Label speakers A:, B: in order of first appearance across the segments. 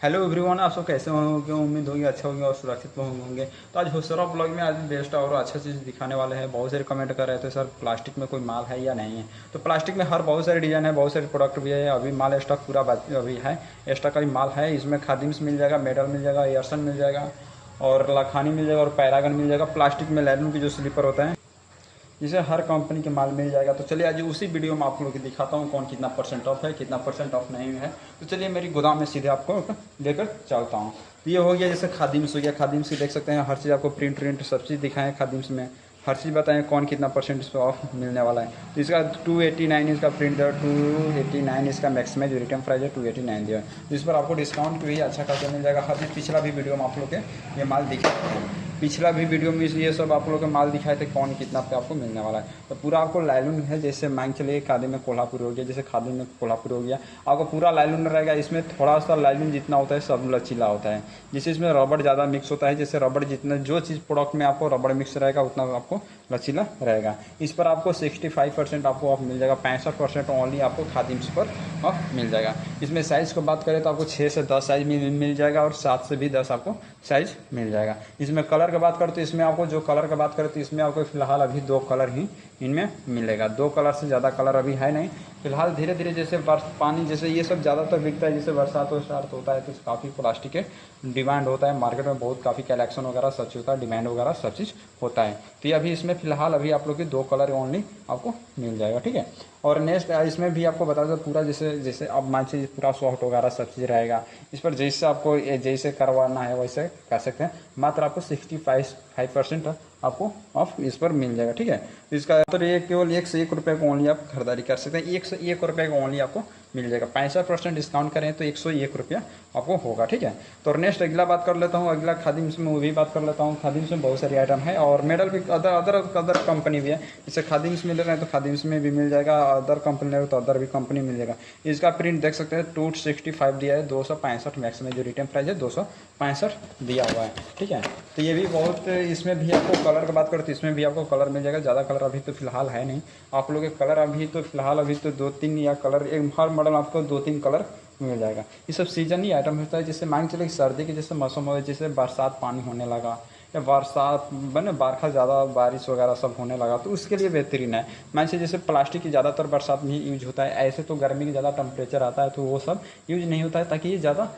A: Hello everyone, आप सब कैसे होंगे? उम्मीद होगी अच्छे होंगे और सुरक्षित होंगे। तो आज होसरा ब्लॉग में आज बेस्ट और अच्छा चीज़ दिखाने वाले हैं। बहुत सारे कमेंट कर रहे थे सर प्लास्टिक में कोई माल है या नहीं है। तो प्लास्टिक में हर बहुत सारे डिज़ाइन है, बहुत सारे प्रोडक्ट भी है। अभी माल स्टॉक पूरा अभी है, स्टॉक का भी माल है। इसमें खादिम्स मिल जाएगा, मेडल मिल जाएगा, एयरसन मिल जाएगा और लाखानी मिल जाएगा और पैरागन मिल जाएगा। प्लास्टिक में लैलन की जो स्लीपर होता है, जिसे हर कंपनी के माल मिल जाएगा। तो चलिए आज उसी वीडियो में आप लोगों को दिखाता हूँ कौन कितना परसेंट ऑफ है, कितना परसेंट ऑफ नहीं है। तो चलिए मेरी गोदाम में सीधे आपको लेकर चलता हूँ। तो ये हो गया जैसे खादिम्स हो गया। खादिम्स की देख सकते हैं, हर चीज़ आपको प्रिंट सब चीज़ दिखाएं। खादिम्स में हर चीज़ बताएं कौन कितना परसेंट इस पर ऑफ मिलने वाला है। तो इसका 289 इसका प्रिंट है, 289 इसका मैक्सिमम जो रिटर्न प्राइस है 289 दिया है। तो इस पर आपको डिस्काउंट भी अच्छा खासा मिल जाएगा। हर पिछला भी वीडियो में आप लोग के ये माल दिखा हैं, पिछला भी वीडियो में ये सब आप लोगों के माल दिखाए थे कौन कितना पे आपको मिलने वाला है। तो पूरा आपको लाइलून है, जैसे मान चलिए खादी में कोल्हापुर हो गया, जैसे खादी में कोल्हापुर हो गया, आपको पूरा लाइलून रहेगा। इसमें थोड़ा सा लाइलून जितना होता है सब लचीला होता है, जैसे इसमें रबड़ ज़्यादा मिक्स होता है। जैसे रबड़ जितना जो चीज़ प्रोडक्ट में आपको रबड़ मिक्स रहेगा उतना आपको लचीला रहेगा। इस पर आपको 65% आपको ऑफ मिल जाएगा, 65% ओनली आपको खादिम्स पर ऑफ मिल जाएगा। इसमें साइज़ को बात करें तो आपको 6 से 10 साइज मिल जाएगा और 7 से भी 10 आपको साइज मिल जाएगा। इसमें कलर की बात करें तो इसमें आपको जो कलर की बात करें तो इसमें आपको फिलहाल अभी 2 कलर ही इनमें मिलेगा। 2 कलर से ज़्यादा कलर अभी है नहीं फिलहाल। धीरे धीरे जैसे पानी जैसे ये सब ज़्यादातर बिकता है, जैसे बरसात और स्टार्ट होता है तो काफ़ी प्लास्टिक के डिमांड होता है मार्केट में, बहुत काफ़ी कलेक्शन वगैरह सब चीज़ होता है, डिमांड वगैरह सब चीज़ होता है। तो ये अभी इसमें फिलहाल अभी आप लोग के 2 कलर ओनली आपको मिल जाएगा, ठीक है। और नेक्स्ट इसमें भी आपको बता दो पूरा जैसे जैसे अब मान लीजिए पूरा सॉफ्ट वगैरह सब चीज़ रहेगा। इस पर जैसे आपको जैसे करवाना है वैसे कर सकते हैं। मात्र आपको 65% आपको ऑफ इस पर मिल जाएगा, ठीक है। तो इसका तो ये केवल 1 से 1 रुपये को ओनली आप खरीदारी कर सकते हैं। 1 से 1 रुपये को ओनली आपको मिल जाएगा। 65% डिस्काउंट करें तो 101 रुपया आपको होगा, ठीक है। तो नेक्स्ट अगला बात कर लेता हूँ, अगला खादिम्स में वो भी बात कर लेता हूँ। खादिम्स में बहुत सारी आइटम है और मेडल भी अदर कंपनी भी है। जैसे खादिम्स मिल रहे हैं तो खादिम्स में भी मिल जाएगा, अदर कंपनी है तो अदर भी कंपनी मिल जाएगा। इसका प्रिंट देख सकते हैं 265 दिया है, 265 मैक्सिमम जो रिटर्न प्राइस है 265 दिया हुआ है, ठीक है। तो ये भी बहुत, इसमें भी आपको कलर की बात करें तो इसमें भी आपको कलर मिल जाएगा। ज़्यादा कलर अभी तो फिलहाल है नहीं आप लोग के कलर, अभी तो फिलहाल अभी तो 2-3 या कलर, एक हर मॉडल आपको 2-3 कलर मिल जाएगा। ये सब सीजन ही आइटम होता है। जैसे मान चलिए सर्दी के जैसे मौसम हो, जैसे बरसात पानी होने लगा या बरसात बने बरखा ज़्यादा बारिश वगैरह सब होने लगा तो उसके लिए बेहतरीन है। मान लीजिए जैसे प्लास्टिक की ज़्यादातर बरसात में ही यूज होता है, ऐसे तो गर्मी की ज़्यादा टेम्परेचर आता है तो वो सब यूज नहीं होता है, ताकि ये ज़्यादा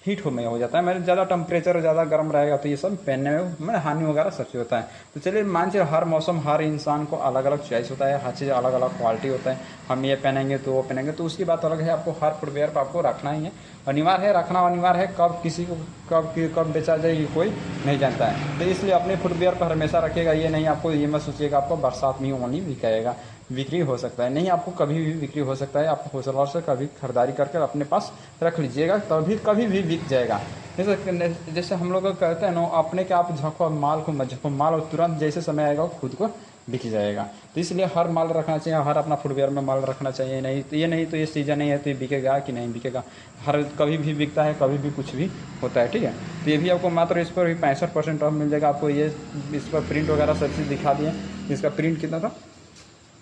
A: हीट में हो जाता है। मेरे ज़्यादा टेम्परेचर ज़्यादा गर्म रहेगा तो ये सब पहनने में मैंने हानि वगैरह सब चीज़ होता है। तो चलिए मान लीजिए हर मौसम हर इंसान को अलग अलग चॉइस होता है, हर चीज़ अलग अलग क्वालिटी होता है। हम ये पहनेंगे तो वो पहनेंगे तो उसकी बात अलग है। आपको हर फुटवेयर पर आपको रखना ही है, अनिवार्य है, रखना अनिवार्य है। कब किसी को कब बेचा जाए ये कोई नहीं जानता है। तो इसलिए अपने फुटवेयर पर हमेशा रखिएगा। ये नहीं आपको ये मत सोचिएगा आपको बरसात में ओनली बिकाएगा, बिक्री हो सकता है नहीं, आपको कभी भी बिक्री हो सकता है। आप होलसेलर से कभी खरीदारी करके अपने पास रख लीजिएगा, तभी कभी भी बिक जाएगा। जैसे हम लोग कहते हैं ना, अपने के आप झोंको माल को मत झोंको, माल और तुरंत जैसे समय आएगा वो खुद को बिक जाएगा। तो इसलिए हर माल रखना चाहिए, हर अपना फुटवेयर में माल रखना चाहिए। नहीं तो ये सीजन नहीं है तो ये बिकेगा कि नहीं बिकेगा, हर कभी भी बिकता है, कभी भी कुछ भी होता है, ठीक है। तो ये भी आपको मात्र इस पर भी 65% ऑफ मिल जाएगा। आपको ये इस पर प्रिंट वगैरह सब चीज़ दिखा दिए। इसका प्रिंट कितना था,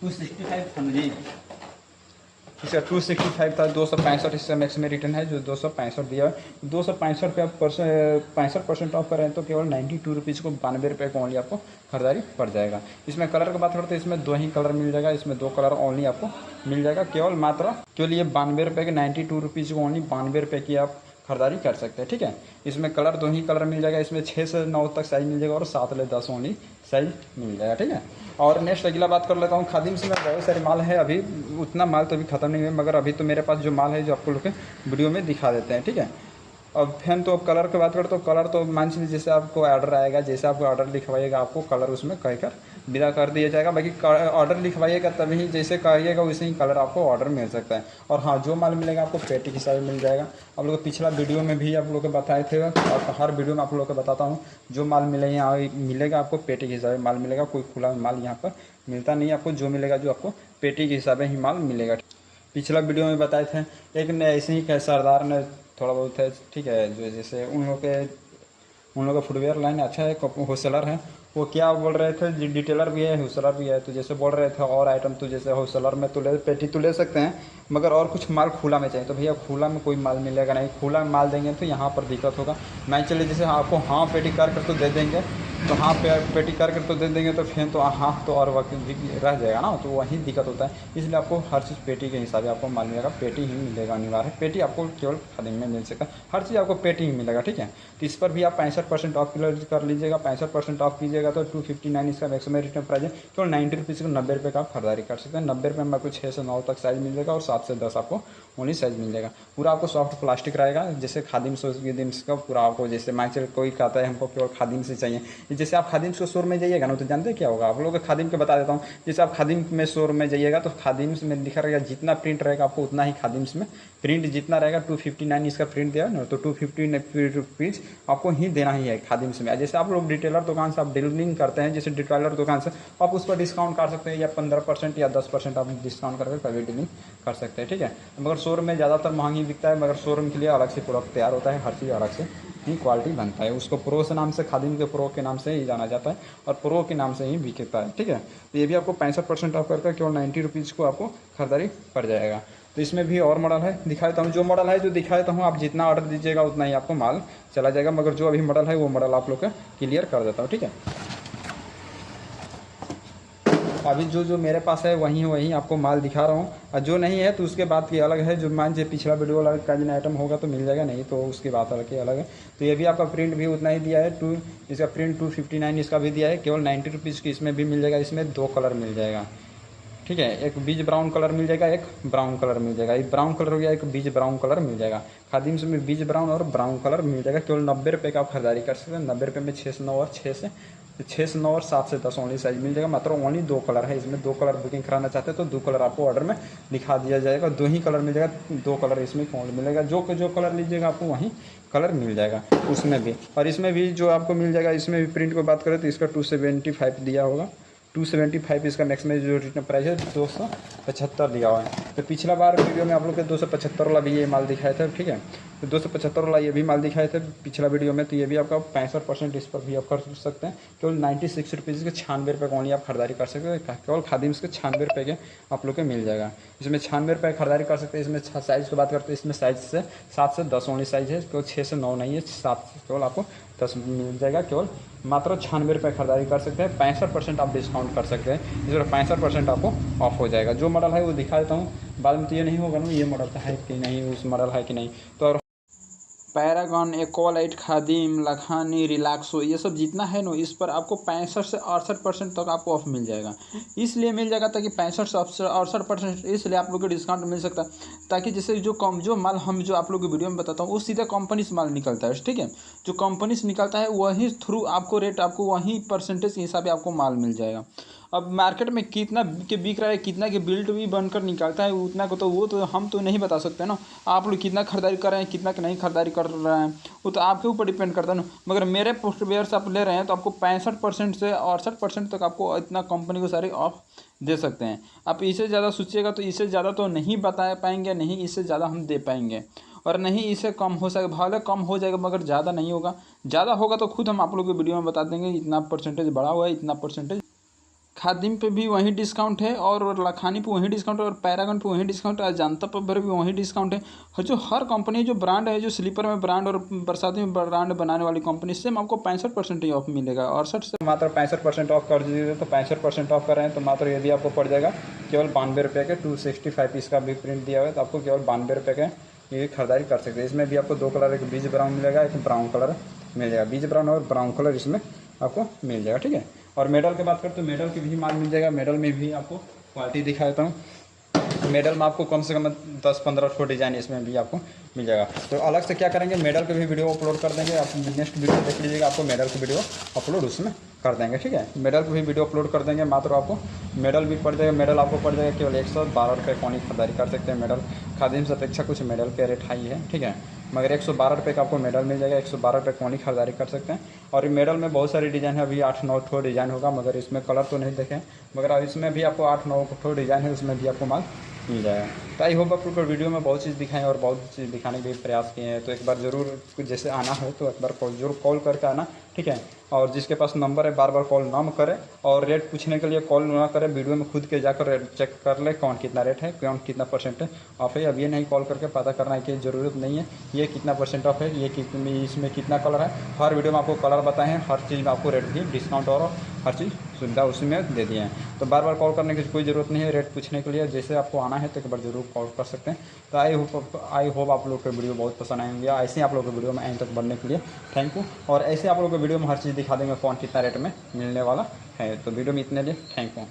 A: 265 था मुझे, इसका 265 था। 265 इसका मैक्सिमम रिटर्न है जो 265 दिया है। 265 पे आप 65% ऑफ करें तो केवल 92 रुपीज़ को 92 रुपये को ओनली आपको खरीदारी पड़ जाएगा। इसमें कलर की बात करते हैं, इसमें 2 ही कलर मिल जाएगा। इसमें 2 कलर ओनली आपको मिल जाएगा केवल ये 92 रुपये के 92 रुपीज़ को ओनली 92 रुपये की आप खरीदारी कर सकते हैं, ठीक है। इसमें कलर 2 ही कलर मिल जाएगा। इसमें 6 से 9 तक साइज मिल जाएगा और 7 से 10 ओनली साइज मिल जाएगा, ठीक है। और नेक्स्ट अगला बात कर लेता हूँ। खादिम्स में बहुत सारे माल है, अभी उतना माल तो अभी ख़त्म नहीं हुआ, मगर अभी तो मेरे पास जो माल है जो आपको लोग के वीडियो में दिखा देते हैं, ठीक है। अब फैन तो कलर की बात करें तो कलर तो मान लीजिए जैसे आपको ऑर्डर आएगा, जैसे आपको ऑर्डर लिखवाइएगा आपको कलर उसमें कहकर विदा कर दिया जाएगा। बाकी ऑर्डर लिखवाइएगा तभी जैसे कहिएगा वैसे ही कलर आपको ऑर्डर मिल सकता है। और हाँ, जो माल मिलेगा आपको पेटी के हिसाब से मिल जाएगा। आप लोग पिछला वीडियो में भी आप लोग को बताए थे और हर वीडियो में आप लोग को बताता हूँ, जो माल मिलेगा आपको पेटी के हिसाब से माल मिलेगा। कोई खुला माल यहाँ पर मिलता नहीं, आपको जो मिलेगा जो आपको पेटी के हिसाब से ही माल मिलेगा। पिछला वीडियो में बताए थे, एक ने ऐसे ही सरदार ने थोड़ा बहुत है, ठीक है, जो जैसे उन लोग का फुटवेयर लाइन अच्छा है, होलसेलर है। वो क्या बोल रहे थे, डिटेलर भी है होलसेलर भी है, तो जैसे बोल रहे थे और आइटम तो जैसे होलसेलर में तो ले पेटी तो ले सकते हैं, मगर और कुछ माल खुला में चाहिए। तो भैया खुला में कोई माल मिलेगा नहीं, खुला में माल देंगे तो यहाँ पर दिक्कत होगा। मैं चलिए जैसे आपको हाँ पेटी कर तो दे देंगे, तो हाँ पेटी कर तो दे देंगे, तो फिर तो हाँ तो और वक्त रह जाएगा ना, तो वहीं दिक्कत होता है। इसलिए आपको हर चीज़ पेटी के हिसाब से आपको माल मिलेगा, पेटी ही मिलेगा अनिवार्य है। पेटी आपको केवल खादिम में मिल सकता है, हर चीज़ आपको पेटी ही मिलेगा, ठीक है। तो इस पर भी आप 65% ऑफ कर लीजिएगा। 65% ऑफ कीजिएगा तो 259 इसका मैक्सिमम रिटर्न प्राइस है, केवल 90 रुपीज़ को 90 रुपये का आप खरीदारी कर सकते हैं। 90 रुपये में आपको 6 से 9 तक साइज़ मिल जाएगा और 7 से 10 आपको ओनली साइज़ मिल जाएगा। पूरा आपको सॉफ्ट प्लास्टिक रहेगा, जैसे खादिम का पूरा आपको, जैसे माइचर कोई कहता है हमको केवल खादिम से चाहिए। जैसे आप खादिम के स्टोर में जाइएगा ना, तो जानते हैं क्या होगा, आप लोगों को खादिम के बता देता हूँ। जैसे आप खादिम में स्टोर में जाइएगा तो खादिम्स में लिखा रहेगा जितना प्रिंट रहेगा आपको उतना ही खादिम्स में प्रिंट जितना रहेगा। 259 इसका प्रिंट दिया ना, तो 259 रुपीज़ आपको ही देना ही है खादिम्स में। जैसे आप लोग रिटेलर दुकान से आप डीलिंग करते हैं, जैसे रिटेलर दुकान से आप उस पर डिस्काउंट कर सकते हैं, या 15% या 10% आप डिस्काउंट करके कभी डीलिंग कर सकते हैं, ठीक है। मगर शोरूम में ज़्यादातर महंगी बिकता है, मगर शोरूम के लिए अलग से प्रोडक्ट तैयार होता है, हर चीज़ अलग से ही क्वालिटी बनता है। उसको प्रो से नाम से, खादिम के प्रो के नाम से ही जाना जाता है और प्रो के नाम से ही बिकता है, ठीक है। तो ये भी आपको 65% ऑफ करके केवल 90 रुपीज़ को आपको खरीदारी पड़ जाएगा। तो इसमें भी और मॉडल है, दिखा देता हूँ। जो मॉडल है जो दिखा देता हूँ, आप जितना ऑर्डर दीजिएगा उतना ही आपको माल चला जाएगा, मगर जो अभी मॉडल है वो मॉडल आप लोग का क्लियर कर देता हूँ, ठीक है। अभी जो मेरे पास है वहीं आपको माल दिखा रहा हूँ, और जो नहीं है तो उसके बाद की अलग है। जो मान लीजिए पिछला वीडियो वाला का जिन आइटम होगा तो मिल जाएगा, नहीं तो उसकी बात अलग है। तो ये भी आपका प्रिंट भी उतना ही दिया है, इसका प्रिंट 259 इसका भी दिया है, केवल 90 रुपीज़ की इसमें भी मिल जाएगा। इसमें 2 कलर मिल जाएगा, ठीक है। एक बीज ब्राउन कलर मिल जाएगा, एक ब्राउन कलर मिल जाएगा। एक ब्राउन कलर हो गया, एक बीज ब्राउन कलर मिल जाएगा। खादिम्स में बीज ब्राउन और ब्राउन कलर मिल जाएगा, केवल 90 रुपये का आप खरीदारी कर सकते हैं। 90 रुपये में 6 से 9 और 7 से 10 ओनली साइज मिल जाएगा। मात्र ओनली 2 कलर है इसमें, 2 कलर बुकिंग कराना चाहते हैं तो 2 कलर आपको ऑर्डर में दिखा दिया जाएगा। 2 ही कलर मिल जाएगा, 2 कलर इसमें कौन मिलेगा, जो कलर लीजिएगा आपको वहीं कलर मिल जाएगा उसमें भी। और इसमें भी जो आपको मिल जाएगा, इसमें भी प्रिंट को बात करें तो इसका 275 दिया होगा। 275 इसका मैक्सिमम जो रिटर्न प्राइस है 275 दिया हुआ है। तो पिछला बार वीडियो में आप लोग के 275 वाला भी ये माल दिखाए थे, ठीक है। तो 275 वाला ये भी माल दिखाए थे पिछला वीडियो में, तो ये भी आपका 65% इस पर भी आप कर सकते हैं। केवल 96 रुपीज़ के 96 रुपये का ओनली आप खरीदारी कर सकते हैं। केवल खादिम्स के 96 रुपये के आप लोग के मिल जाएगा। इसमें 96 रुपये खरीदारी कर सकते हैं। इसमें साइज़ की बात करते हैं, इसमें साइज से 7 से 10 ओनली साइज़ है, केवल 6 से 9 नहीं है, 7 केवल आपको 10 मिल जाएगा। केवल मात्र 96 रुपये खरीदारी कर सकते हैं। 65% आप डिस्काउंट कर सकते हैं, इसमें 65% आपको ऑफ हो जाएगा। जो मॉडल है वो दिखा देता हूँ, बाद में तो ये नहीं होगा ना ये मॉडल है कि नहीं, उस मॉडल है कि नहीं। तो और पैरागॉन, एक्वालाइट, खादिम, लखानी, रिलैक्सो, ये सब जितना है ना, इस पर आपको 65 से 68% तक आपको ऑफ मिल जाएगा। इसलिए मिल जाएगा ताकि 65 से 68% इसलिए आप लोग को डिस्काउंट मिल सकता है, ताकि जैसे जो माल हम जो आप लोग की वीडियो में बताता हूँ वो सीधा कंपनी से माल निकलता है, ठीक है। जो कंपनी से निकलता है वही थ्रू आपको रेट, आपको वहीं परसेंटेज के हिसाब से आपको माल मिल जाएगा। अब मार्केट में कितना के बिक रहा है, कितना के बिल्ट भी बनकर निकालता है, उतना को तो वो तो हम तो नहीं बता सकते ना। आप लोग कितना खरीदारी कर रहे हैं, कितना के नहीं खरीदारी कर रहे हैं, वो तो आपके ऊपर डिपेंड करता है ना। मगर मेरे पोस्टवेयर से आप ले रहे हैं तो आपको 65% से 68% तक आपको इतना कंपनी को सारी ऑफ दे सकते हैं। आप इससे ज़्यादा सोचिएगा तो इससे ज़्यादा तो नहीं बता पाएंगे, नहीं इससे ज़्यादा हम दे पाएंगे, और नहीं इससे कम हो सके, भले कम हो जाएगा मगर ज़्यादा नहीं होगा। ज़्यादा होगा तो खुद हम आप लोग की वीडियो में बता देंगे, इतना परसेंटेज बढ़ा हुआ है, इतना परसेंटेज। खादिम पे भी वही डिस्काउंट है, और लखानी पे वही डिस्काउंट है, और पैरागन पे वही डिस्काउंट है, अजंता पर भी वही डिस्काउंट है। और जो हर कंपनी जो ब्रांड है, जो स्लीपर में ब्रांड और बरसाती में ब्रांड बनाने वाली कंपनी, से आपको 65% ही ऑफ मिलेगा। 68 से मात्र 65% ऑफ कर दीजिए, तो 65% ऑफ कर रहे हैं तो मात्र ये भी आपको पड़ जाएगा केवल 92 रुपये के। 265 इसका भी प्रिंट दिया हुआ है, तो आपको केवल 92 रुपये के ये खरीदारी कर सकते हैं। इसमें भी आपको 2 कलर, एक बीज ब्राउन मिलेगा, एक ब्राउन कलर मिल जाएगा। बीज ब्राउन और ब्राउन कलर इसमें आपको मिल जाएगा, ठीक है। और मेडल की बात करें तो मेडल की भी माल मिल जाएगा। मेडल में भी आपको क्वालिटी दिखा देता हूँ। मेडल में आपको कम से कम 10-15 ठो डिज़ाइन इसमें भी आपको मिल जाएगा। तो अलग से क्या करेंगे, मेडल की भी वीडियो अपलोड कर देंगे, आप नेक्स्ट वीडियो देख लीजिएगा, आपको मेडल की वीडियो अपलोड उसमें कर देंगे, ठीक है। मेडल की भी वीडियो अपलोड कर देंगे। मात्र आपको मेडल भी पड़ जाएगा, मेडल आपको पड़ जाएगा केवल 112 रुपये कौन खरीदारी कर सकते हैं। मेडल खादिम से अपेक्षा कुछ मेडल के रेट हाई है, ठीक है, मगर 112 रुपये का आपको मेडल मिल जाएगा। 112 रुपये कौन खरीदारी कर सकते हैं। और मेडल में बहुत सारी डिज़ाइन है, अभी 8-9 ठो डिज़ाइन होगा, मगर इसमें कलर तो नहीं देखें, मगर इसमें भी आपको 8-9 ठो डिज़ाइन है, उसमें भी आपको माल मिल जाएगा। तो आई होप आप लोग को वीडियो में बहुत चीज़ दिखाएं और बहुत चीज़ दिखाने के भी प्रयास किए हैं। तो एक बार ज़रूर जैसे आना है तो एक बार जरूर कॉल करके आना, ठीक है। और जिसके पास नंबर है बार बार कॉल ना करें, और रेट पूछने के लिए कॉल ना करें, वीडियो में खुद के जाकर रेट चेक कर ले कौन कितना रेट है, कौन कितना परसेंट है ऑफ है। अब ये नहीं कॉल करके पता करना है कि ज़रूरत नहीं है ये कितना परसेंट ऑफ है, ये कितने, इसमें कितना कलर है। हर वीडियो में आपको कलर बताए हैं, हर चीज़ में आपको रेट भी डिस्काउंट और हर चीज़ सुविधा उसी में दे दिए हैं। तो बार बार कॉल करने की कोई ज़रूरत नहीं है रेट पूछने के लिए। जैसे आपको आना है तो एक बार ज़रूर कॉल कर सकते हैं। तो आई होप आप लोग को वीडियो बहुत पसंद आएंगे। ऐसे ही आप लोग को वीडियो में एंड तक बढ़ने के लिए थैंक यू। और ऐसे आप लोग को वीडियो में हर चीज़ दिखा देंगे कौन कितना रेट में मिलने वाला है। तो वीडियो में इतने लिए थैंक यू।